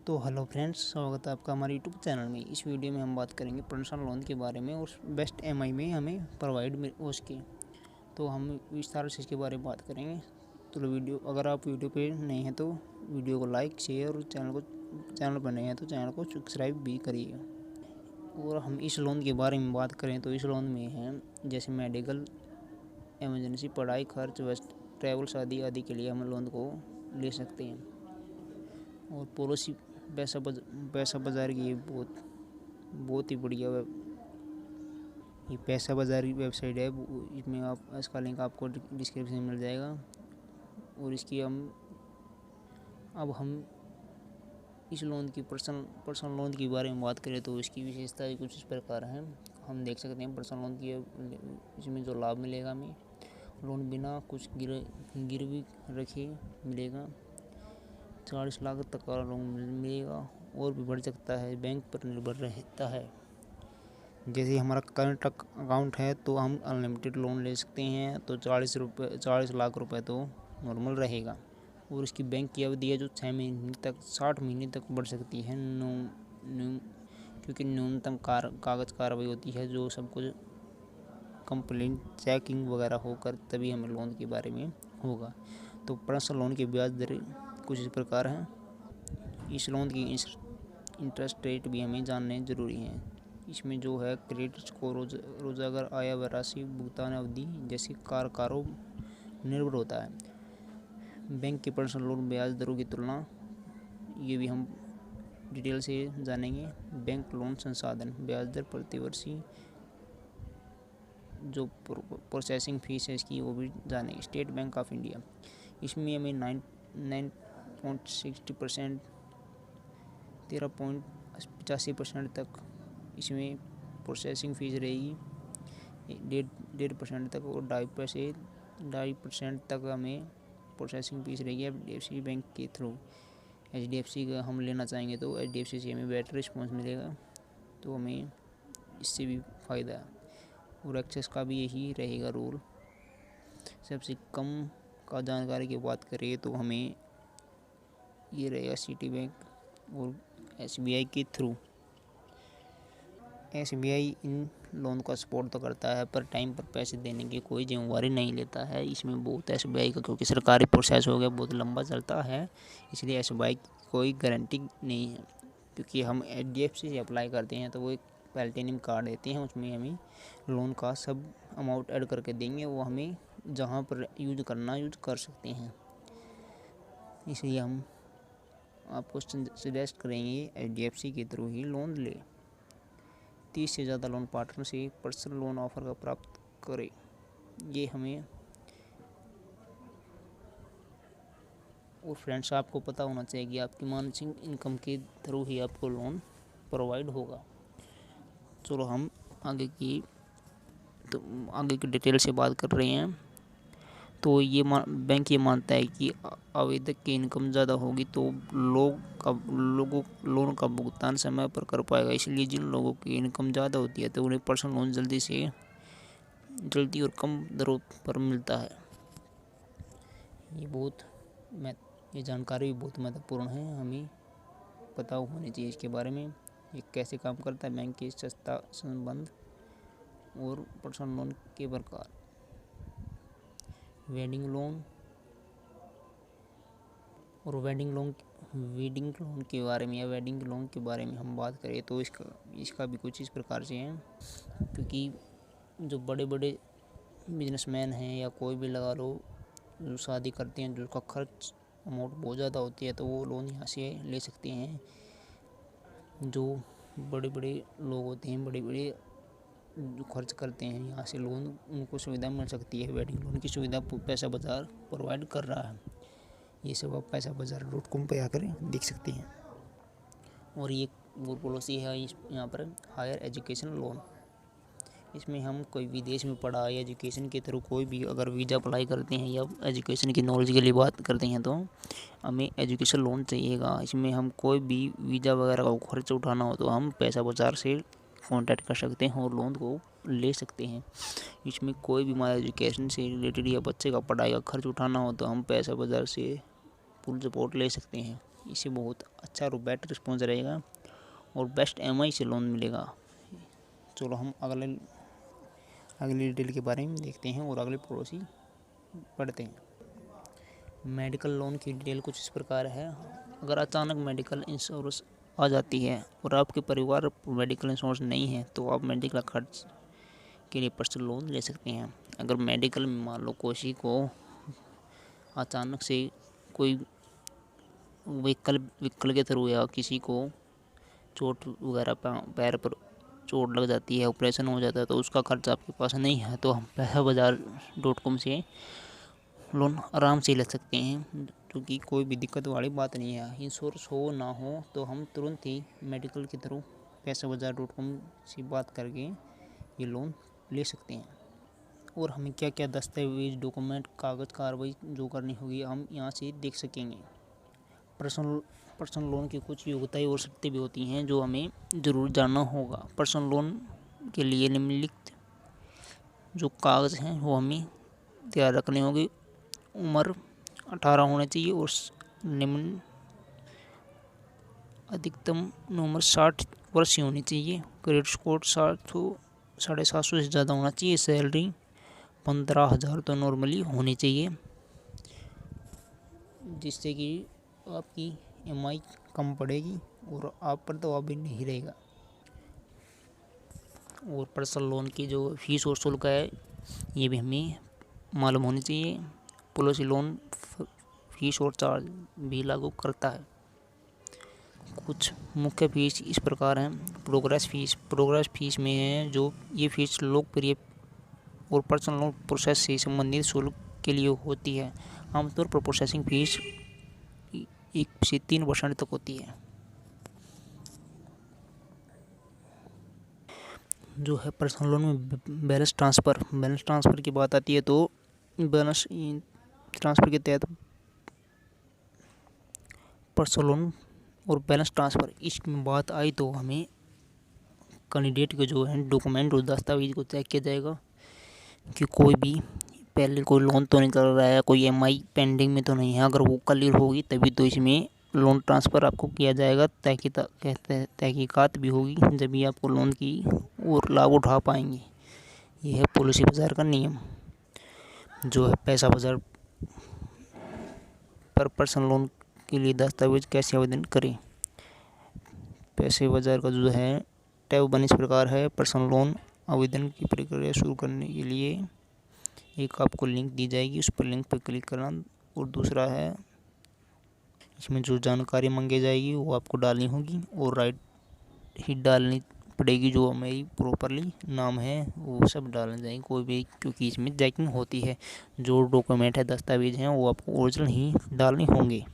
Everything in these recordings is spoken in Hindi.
तो हेलो फ्रेंड्स, स्वागत है आपका हमारे यूट्यूब चैनल में। इस वीडियो में हम बात करेंगे पर्सनल लोन के बारे में और बेस्ट ईएमआई में हमें प्रोवाइड उसके। तो हम विस्तार से इसके बारे में बात करेंगे। तो वीडियो, अगर आप वीडियो पे नए हैं तो वीडियो को लाइक, शेयर और चैनल पर नए हैं तो चैनल को सब्सक्राइब भी करिए। और हम इस लोन के बारे में बात करें तो इस लोन में है जैसे मेडिकल, इमरजेंसी, पढ़ाई खर्च, ट्रैवल, शादी आदि के लिए हम लोन को ले सकते हैं। और पॉलिसी पैसा बाज़ार की ये बहुत ही बढ़िया ये पैसा बाज़ार की वेबसाइट है। इसमें आप इसका लिंक आपको डिस्क्रिप्शन में मिल जाएगा। और इसकी अब हम इस लोन की पर्सनल लोन के बारे में बात करें तो इसकी विशेषता कुछ इस प्रकार है। हम देख सकते हैं पर्सनल लोन की इसमें जो लाभ मिलेगा हमें, लोन बिना कुछ गिरवी रखे मिलेगा। 40 लाख तक का लोन मिलेगा और भी बढ़ सकता है, बैंक पर निर्भर रहता है। जैसे हमारा करंट अकाउंट है तो हम अनलिमिटेड लोन ले सकते हैं, तो 40 लाख रुपए तो नॉर्मल रहेगा। और इसकी बैंक की अवधि है जो 6 महीने तक 60 महीने तक बढ़ सकती है, क्योंकि न्यूनतम कागज़ कार्रवाई होती है, जो सब कुछ कंप्लेंट चेकिंग वगैरह होकर तभी हमें लोन के बारे में होगा। तो पर्सनल लोन की ब्याज दर कुछ इस प्रकार है। इस लोन की इंटरेस्ट रेट भी हमें जानने जरूरी है। इसमें जो है क्रेडिट स्कोर, रोजगार, आय व राशि, भुगतान अवधि जैसे कारकों निर्भर होता है। बैंक के पर्सनल लोन ब्याज दरों की तुलना ये भी हम डिटेल से जानेंगे। बैंक लोन संसाधन ब्याज दर प्रतिवर्षीय जो प्रोसेसिंग फीस है इसकी वो भी जानेंगे। स्टेट बैंक ऑफ इंडिया, इसमें हमें 9.60%, 13.85% तक इसमें प्रोसेसिंग फीस रहेगी। 1.5% तक और 2.5% तक हमें प्रोसेसिंग फीस रहेगी एचडीएफसी बैंक के थ्रू। एचडीएफसी का हम लेना चाहेंगे तो एचडीएफसी से हमें बेटर रिस्पॉन्स मिलेगा, तो हमें इससे भी फ़ायदा है। और एक्सेस का भी यही रहेगा रूल। सबसे कम का जानकारी की बात करें तो हमें ये रहेगा सिटी बैंक और एसबीआई के थ्रू। एसबीआई इन लोन का सपोर्ट तो करता है पर टाइम पर पैसे देने की कोई जिम्मेवारी नहीं लेता है। इसमें बहुत एसबीआई का, क्योंकि सरकारी प्रोसेस हो गया, बहुत लंबा चलता है, इसलिए एसबीआई की कोई गारंटी नहीं है। क्योंकि हम एचडीएफसी से अप्लाई करते हैं तो वो एक प्लैटिनम कार्ड देते हैं, उसमें हमें लोन का सब अमाउंट ऐड करके देंगे, वो हमें जहाँ पर यूज कर सकते हैं। इसलिए हम आपको सजेस्ट करेंगे एचडीएफसी के थ्रू ही लोन ले। 30 से ज़्यादा लोन पार्टनर से पर्सनल लोन ऑफर का प्राप्त करें। ये हमें और फ्रेंड्स आपको पता होना चाहिए कि आपकी मानसिक इनकम के थ्रू ही आपको लोन प्रोवाइड होगा। चलो हम आगे की डिटेल से बात कर रहे हैं। तो ये बैंक ये मानता है कि आवेदक की इनकम ज़्यादा होगी तो लोगों लोन का भुगतान समय पर कर पाएगा। इसलिए जिन लोगों की इनकम ज़्यादा होती है तो उन्हें पर्सनल लोन जल्दी और कम दरों पर मिलता है। ये जानकारी भी बहुत महत्वपूर्ण है, हमें पता होनी चाहिए इसके बारे में। ये कैसे काम करता है, बैंक के सस्ता संबंध और पर्सनल लोन के प्रकार। वेडिंग लोन और वेडिंग लोन के बारे में हम बात करें तो इसका भी कुछ इस प्रकार से है। क्योंकि जो बड़े बड़े बिजनेसमैन हैं या कोई भी लगा लो जो शादी करते हैं, जिसका खर्च अमाउंट बहुत ज़्यादा होती है, तो वो लोन यहाँ से ले सकते हैं। जो बड़े बड़े लोग होते हैं, बड़े बड़े जो खर्च करते हैं, यहाँ से लोन उनको सुविधा मिल सकती है। वेडिंग लोन की सुविधा पैसा बाज़ार प्रोवाइड कर रहा है। ये सब आप पैसा बाज़ार.com पे आकर देख सकते हैं। और ये वो पॉलिसी है यहाँ पर हायर एजुकेशन लोन। इसमें हम कोई विदेश में पढ़ा या एजुकेशन के थ्रू कोई भी अगर वीज़ा अप्लाई करते हैं या एजुकेशन की नॉलेज के लिए बात करते हैं तो हमें एजुकेशन लोन चाहिएगा। इसमें हम कोई भी वीज़ा वगैरह का खर्च उठाना हो तो हम पैसा बाज़ार से कांटेक्ट कर सकते हैं और लोन को ले सकते हैं। इसमें कोई भी हमारा एजुकेशन से रिलेटेड या बच्चे का पढ़ाई का खर्च उठाना हो तो हम पैसा बाज़ार से फुल सपोर्ट ले सकते हैं। इससे बहुत अच्छा और बेटर रिस्पॉन्स रहेगा और बेस्ट EMI से लोन मिलेगा। चलो हम अगली डिटेल के बारे में देखते हैं और अगली पॉलिसी पढ़ते हैं। मेडिकल लोन की डिटेल कुछ इस प्रकार है। अगर अचानक मेडिकल इंश्योरेंस आ जाती है और आपके परिवार मेडिकल इंश्योरेंस नहीं है तो आप मेडिकल खर्च के लिए पर्सनल लोन ले सकते हैं। अगर मेडिकल में मान लो किसी को अचानक से कोई व्हीकल के थ्रू या किसी को चोट वगैरह पैर पर चोट लग जाती है, ऑपरेशन हो जाता है, तो उसका खर्च आपके पास नहीं है तो हम पैसाबाजार.com से लोन आराम से ले सकते हैं, क्योंकि कोई भी दिक्कत वाली बात नहीं है। इंश्योरेंस हो ना हो तो हम तुरंत ही मेडिकल के थ्रू पैसाबाजार.com से बात करके ये लोन ले सकते हैं। और हमें क्या क्या दस्तावेज, डॉक्यूमेंट, कागज़ कार्रवाई जो करनी होगी हम यहाँ से देख सकेंगे। पर्सनल लोन की कुछ योग्यताएं और शर्तें भी होती हैं जो हमें ज़रूर जानना होगा। पर्सनल लोन के लिए निम्नलिखित जो कागज़ हैं वो हमें तैयार रखने होंगे। उम्र 18 होना चाहिए और निम्न अधिकतम उम्र 60 वर्ष की होनी चाहिए। क्रेडिट स्कोर 750 से ज़्यादा होना चाहिए। सैलरी 15,000 तो नॉर्मली होनी चाहिए, जिससे कि आपकी EMI कम पड़ेगी और आप पर दबाव भी नहीं रहेगा। और पर्सनल लोन की जो फीस और शुल्क है ये भी हमें मालूम होनी चाहिए। पॉलिसी लोन फीस और चार्ज भी लागू करता है। कुछ मुख्य फीस इस प्रकार हैं। प्रोग्रेस फीस में है जो ये फीस लोकप्रिय और पर्सनल लोन प्रोसेस से संबंधित शुल्क के लिए होती है। आमतौर पर प्रोसेसिंग फीस 1 से 3% तक होती है। जो है पर्सनल लोन में बैलेंस ट्रांसफ़र की बात आती है तो बैलेंस ट्रांसफ़र के तहत पर्सनल लोन और बैलेंस ट्रांसफ़र इसकी बात आई तो हमें कैंडिडेट के जो है डॉक्यूमेंट और दस्तावेज को चेक किया जाएगा कि कोई भी पहले कोई लोन तो नहीं चल रहा है, कोई EMI पेंडिंग में तो नहीं है। अगर वो क्लियर होगी तभी तो इसमें लोन ट्रांसफ़र आपको किया जाएगा। तहकीकात भी होगी जब भी आपको लोन की और लाभ उठा पाएंगे। यह है पॉलिसी बाजार का नियम। जो है पैसा बाजार पर पर्सनल लोन के लिए दस्तावेज कैसे आवेदन करें। पैसे बाजार का जो है टैब 1 इस प्रकार है। पर्सनल लोन आवेदन की प्रक्रिया शुरू करने के लिए एक आपको लिंक दी जाएगी, उस पर लिंक पर क्लिक करना। और दूसरा है इसमें जो जानकारी मांगी जाएगी वो आपको डालनी होगी और राइट ही डालनी पड़ेगी। जो मेरी प्रॉपरली नाम है वो सब डालने जाएंगे कोई भी, क्योंकि इसमें चेकिंग होती है। जो डॉक्यूमेंट है, दस्तावेज हैं वो आपको ओरिजिनल ही डालने होंगे।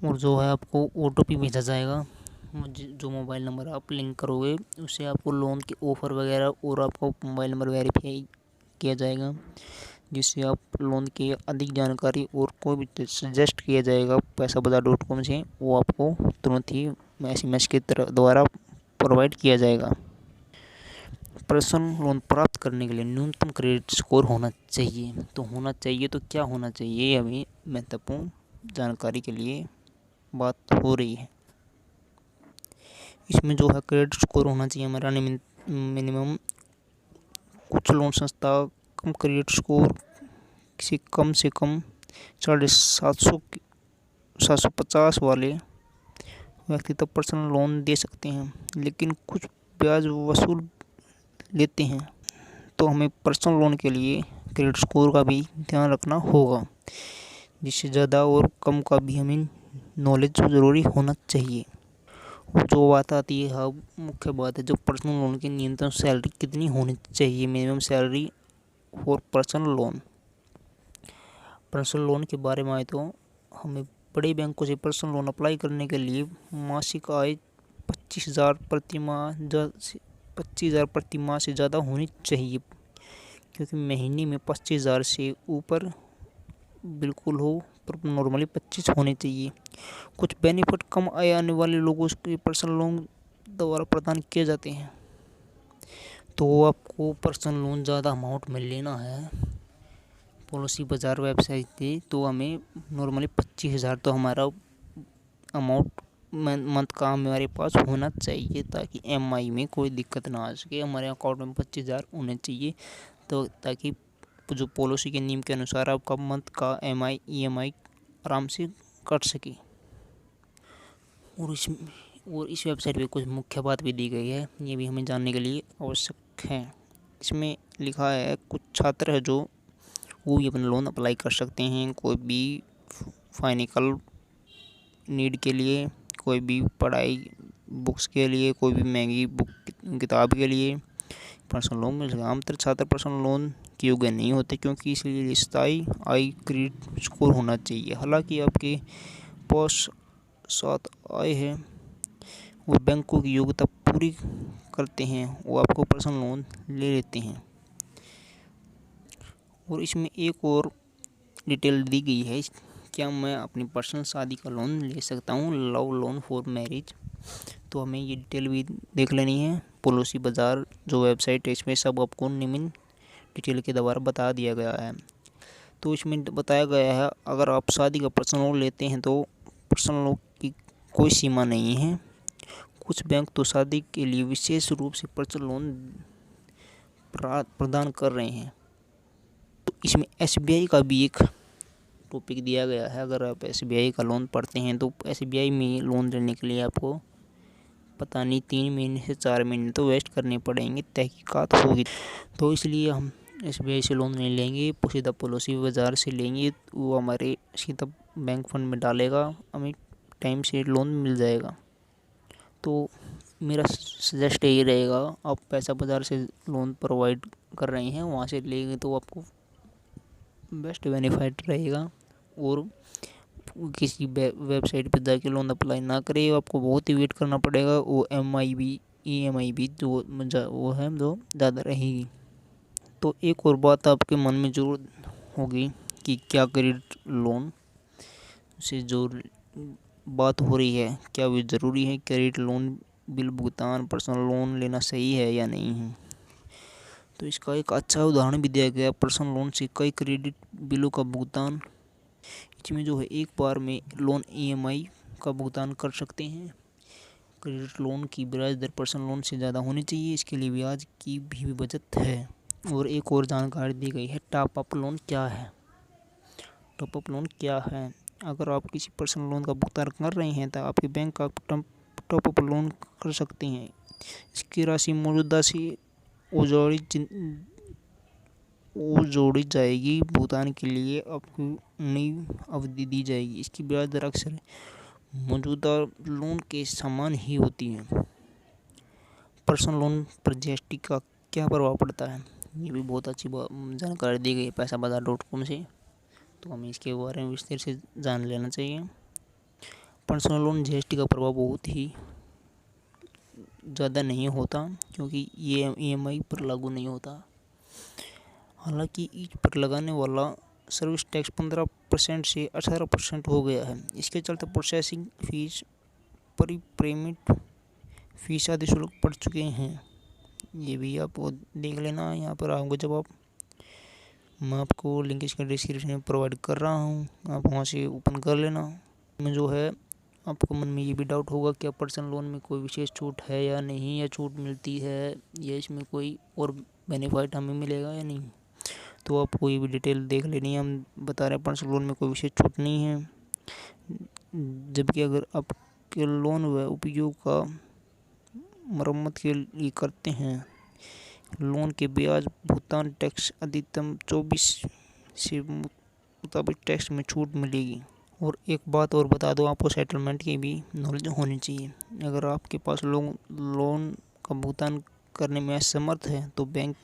और जो है आपको OTP भेजा जाएगा। जो मोबाइल नंबर आप लिंक करोगे उससे आपको लोन के ऑफ़र वगैरह और आपको मोबाइल नंबर वेरीफाई किया जाएगा, जिससे आप लोन की अधिक जानकारी और कोई भी सजेस्ट किया जाएगा पैसाबाजार.com से वो आपको तुरंत ही SMS के द्वारा प्रोवाइड किया जाएगा। पर्सनल लोन प्राप्त करने के लिए न्यूनतम क्रेडिट स्कोर होना चाहिए। तो क्या होना चाहिए, अभी महत्वपूर्ण जानकारी के लिए बात हो रही है। इसमें जो है क्रेडिट स्कोर होना चाहिए हमारा मिनिमम। कुछ लोन संस्था कम क्रेडिट स्कोर से कम 750 वाले व्यक्ति तक पर्सनल लोन दे सकते हैं, लेकिन कुछ ब्याज वसूल लेते हैं। तो हमें पर्सनल लोन के लिए क्रेडिट स्कोर का भी ध्यान रखना होगा, जिससे ज़्यादा और कम का भी हमें नॉलेज ज़रूरी होना चाहिए। और जो बात आती है, हाँ मुख्य बात है, जो पर्सनल लोन की न्यूनतम सैलरी कितनी होनी चाहिए, minimum salary for personal loan के बारे में आए तो हमें बड़े बैंकों से पर्सनल लोन अप्लाई करने के लिए मासिक आय 25,000 प्रति माह से ज़्यादा होनी चाहिए, क्योंकि महीने में 25,000 से ऊपर बिल्कुल हो, पर नॉर्मली 25 होने चाहिए। कुछ बेनिफिट कम आय आने वाले लोगों के पर्सनल लोन द्वारा प्रदान किए जाते हैं। तो आपको पर्सनल लोन ज़्यादा अमाउंट में लेना है पॉलिसी बाजार वेबसाइट से, तो हमें नॉर्मली 25,000 तो हमारा अमाउंट मंथ का हमारे पास होना चाहिए, ताकि एमआई में कोई दिक्कत ना आ सके। हमारे अकाउंट में 25,000 होने चाहिए, तो ताकि जो पॉलिसी के नियम के अनुसार आपका मंथ का एमआई ईएमआई आराम से कट सके। और इस वेबसाइट पे कुछ मुख्य बात भी दी गई है, ये भी हमें जानने के लिए आवश्यक है। इसमें लिखा है कुछ छात्र है जो वो भी अपना लोन अप्लाई कर सकते हैं, कोई भी फाइनेंशियल नीड के लिए, कोई भी पढ़ाई बुक्स के लिए, कोई भी महंगी बुक किताब के लिए पर्सनल लोन मिल सकेगा। आमतौर छात्र पर्सनल लोन के योग्य नहीं होते, क्योंकि इसलिए स्थायी आय क्रेडिट स्कोर होना चाहिए। हालांकि आपके पास साथ आय है वो बैंकों की योग्यता पूरी करते हैं, वो आपको पर्सनल लोन ले लेते हैं। और इसमें एक और डिटेल दी गई है, क्या मैं अपनी पर्सनल शादी का लोन ले सकता हूँ, लव लोन फॉर मैरिज। तो हमें ये डिटेल भी देख लेनी है। पॉलिसी बाजार जो वेबसाइट है, इसमें सब आपको निम्न डिटेल के द्वारा बता दिया गया है। तो इसमें बताया गया है, अगर आप शादी का पर्सनल लोन लेते हैं तो पर्सनल लोन की कोई सीमा नहीं है। कुछ बैंक तो शादी के लिए विशेष रूप से पर्सनल लोन प्रदान कर रहे हैं। तो इसमें एसबीआई का भी एक टॉपिक दिया गया है। अगर आप एसबीआई का लोन पढ़ते हैं तो एसबीआई में लोन लेने के लिए आपको पता नहीं 3 महीने से 4 महीने तो वेस्ट करने पड़ेंगे, तहकीकात होगी। तो इसलिए हम एसबीआई से लोन नहीं लेंगे, सीधा पॉलिसी बाजार से लेंगे। वो हमारे सीधा बैंक फंड में डालेगा, हमें टाइम से लोन मिल जाएगा। तो मेरा सजेस्ट यही रहेगा, आप पैसा बाजार से लोन प्रोवाइड कर रहे हैं, वहाँ से लेंगे तो आपको बेस्ट बेनिफिट रहेगा। और किसी वेबसाइट पर जाके लोन अप्लाई ना करें, आपको बहुत ही वेट करना पड़ेगा। वो एमआई भी ईएमआई भी जो वो है जो ज़्यादा रहेगी। तो एक और बात आपके मन में जरूर होगी कि क्या क्रेडिट लोन से जो बात हो रही है, क्या वो ज़रूरी है? क्रेडिट लोन बिल भुगतान पर्सनल लोन लेना सही है या नहीं है? तो इसका एक अच्छा उदाहरण भी दिया गया। पर्सनल लोन से कई क्रेडिट बिलों का भुगतान, इसमें जो है एक बार में लोन ईएमआई का भुगतान कर सकते हैं। क्रेडिट लोन की ब्याज दर पर्सनल लोन से ज़्यादा होनी चाहिए, इसके लिए ब्याज की भी बचत है। और एक और जानकारी दी गई है, टॉप अप लोन क्या है? टॉप अप लोन क्या है? अगर आप किसी पर्सनल लोन का भुगतान कर रहे हैं तो आपके बैंक का टॉप अप लोन कर सकते हैं। इसकी राशि मौजूदा से जोड़ी जाएगी। भुगतान के लिए आपको नई अवधि दी जाएगी। इसकी ब्याज दर अक्सर मौजूदा लोन के समान ही होती है। पर्सनल लोन पर जीएसटी का क्या प्रभाव पड़ता है? ये भी बहुत अच्छी जानकारी दी गई है पैसाबाजार.com से, तो हमें इसके बारे में विस्तार से जान लेना चाहिए। पर्सनल लोन जीएसटी का प्रभाव बहुत ही ज़्यादा नहीं होता, क्योंकि ये ईएमआई पर लागू नहीं होता। हालांकि इस पर लगाने वाला सर्विस टैक्स 15% से 18% हो गया है। इसके चलते प्रोसेसिंग फीस, परिप्रेमिट फीस आदि शुल्क बढ़ चुके हैं। ये भी आप देख लेना। यहाँ पर आओगे जब मैं आपको लिंक इसका डिस्क्रिप्शन में प्रोवाइड कर रहा हूँ, आप वहाँ से ओपन कर लेना। में जो है आपको मन में ये भी डाउट होगा क्या पर्सनल लोन में कोई विशेष छूट है या नहीं, या छूट मिलती है, या इसमें कोई और बेनिफिट हमें मिलेगा या नहीं। तो आपको ये भी डिटेल देख लेनी है। हम बता रहे हैं पर्सनल लोन में कोई विशेष छूट नहीं है, जबकि अगर आपके लोन व उपयोग का मरम्मत के लिए करते हैं, लोन के ब्याज भुगतान टैक्स अधिकतम 24 से मुताबिक टैक्स में छूट मिलेगी। और एक बात और बता दो, आपको सेटलमेंट की भी नॉलेज होनी चाहिए। अगर आपके पास लोन का भुगतान करने में असमर्थ है तो बैंक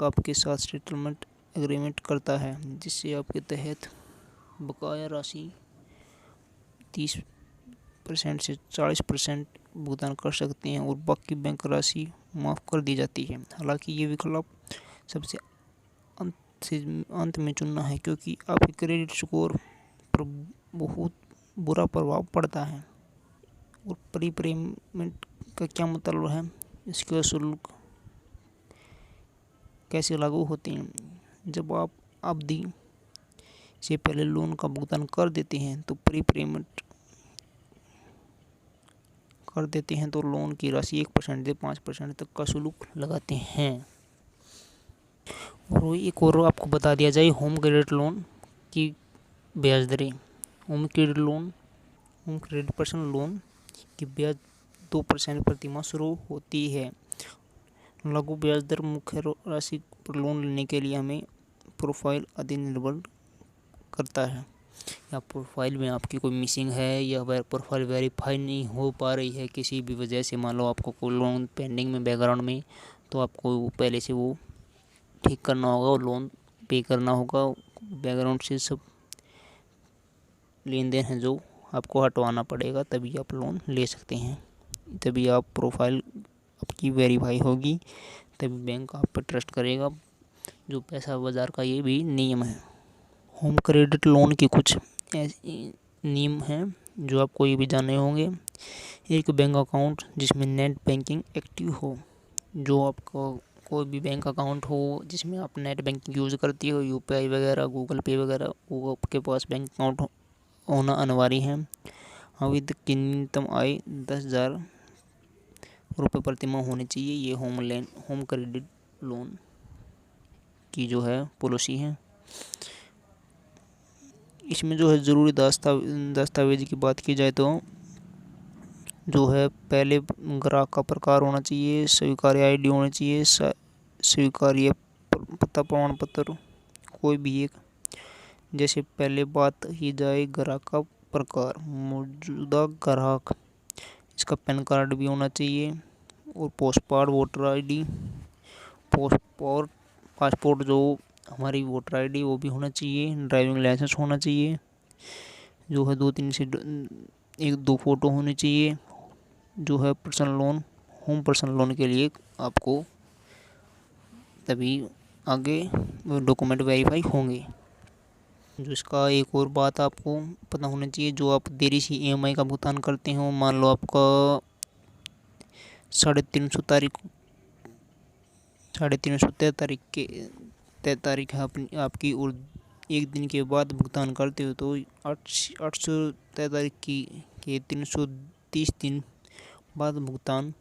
आपके साथ सेटलमेंट एग्रीमेंट करता है, जिससे आपके तहत बकाया राशि 30% से 40% भुगतान कर सकते हैं और बाकी बैंक राशि माफ़ कर दी जाती है। हालांकि ये विकल्प सबसे अंत में चुनना है, क्योंकि आपके क्रेडिट स्कोर पर बहुत बुरा प्रभाव पड़ता है। और प्रीपेमेंट का क्या मतलब है? इसके शुल्क कैसे लागू होते हैं? जब आप अवधि से पहले लोन का भुगतान कर देते हैं तो प्रीपेमेंट कर देते हैं तो लोन की राशि 1% से 5% तक का शुल्क लगाते हैं। और एक और आपको बता दिया जाए होम क्रेडिट लोन की ब्याज दरें। होम क्रेडिट पर्सनल लोन की ब्याज 2% प्रति माह शुरू होती है। लागू ब्याज दर मुख्य राशि पर लोन लेने के लिए हमें प्रोफाइल आदि निर्भर करता है। या प्रोफाइल में आपकी कोई मिसिंग है या प्रोफाइल वेरीफाई नहीं हो पा रही है किसी भी वजह से, मान लो आपको कोई लोन पेंडिंग में बैकग्राउंड में, तो आपको पहले से वो ठीक करना होगा और लोन पे करना होगा। बैकग्राउंड से सब लेन देन है जो आपको हटवाना पड़ेगा, तभी आप लोन ले सकते हैं। तभी आप प्रोफाइल आपकी वेरीफाई होगी, तभी बैंक आप पर ट्रस्ट करेगा। जो पैसा बाजार का ये भी नियम है। होम क्रेडिट लोन के कुछ ऐसे नियम हैं जो आपको ये भी जानने होंगे। एक बैंक अकाउंट जिसमें नेट बैंकिंग एक्टिव हो। जो आपका कोई भी बैंक अकाउंट हो जिसमें आप नेट बैंकिंग यूज़ करती हो, यूपीआई वगैरह, गूगल पे वगैरह, वो आपके पास बैंक अकाउंट होना अनिवार्य है। आवेदक की न्यूनतम आय 10,000 रुपये प्रति माह होनी चाहिए। ये होम क्रेडिट लोन की जो है पॉलिसी है। इसमें जो है ज़रूरी दस्तावेज की बात की जाए तो जो है पहले ग्राहक का प्रकार होना चाहिए, स्वीकार्य आईडी होनी चाहिए, स्वीकार्य पता प्रमाण पत्र कोई भी एक। जैसे पहले बात की जाए ग्राहक का प्रकार, मौजूदा ग्राहक, इसका पैन कार्ड भी होना चाहिए और पोस्टपार्ड वोटर आईडी, पासपोर्ट जो हमारी वोटर आईडी वो भी होना चाहिए, ड्राइविंग लाइसेंस होना चाहिए, जो है 2-3 से 1-2 फ़ोटो होनी चाहिए। जो है होम पर्सनल लोन के लिए आपको तभी आगे डॉक्यूमेंट वेरीफाई होंगे। जो इसका एक और बात आपको पता होना चाहिए, जो आप देरी से ईएमआई का भुगतान करते हो, मान लो आपका 350 तारीख है आपकी और एक दिन के बाद भुगतान करते हो तो 800 तारीख के 330 दिन बाद भुगतान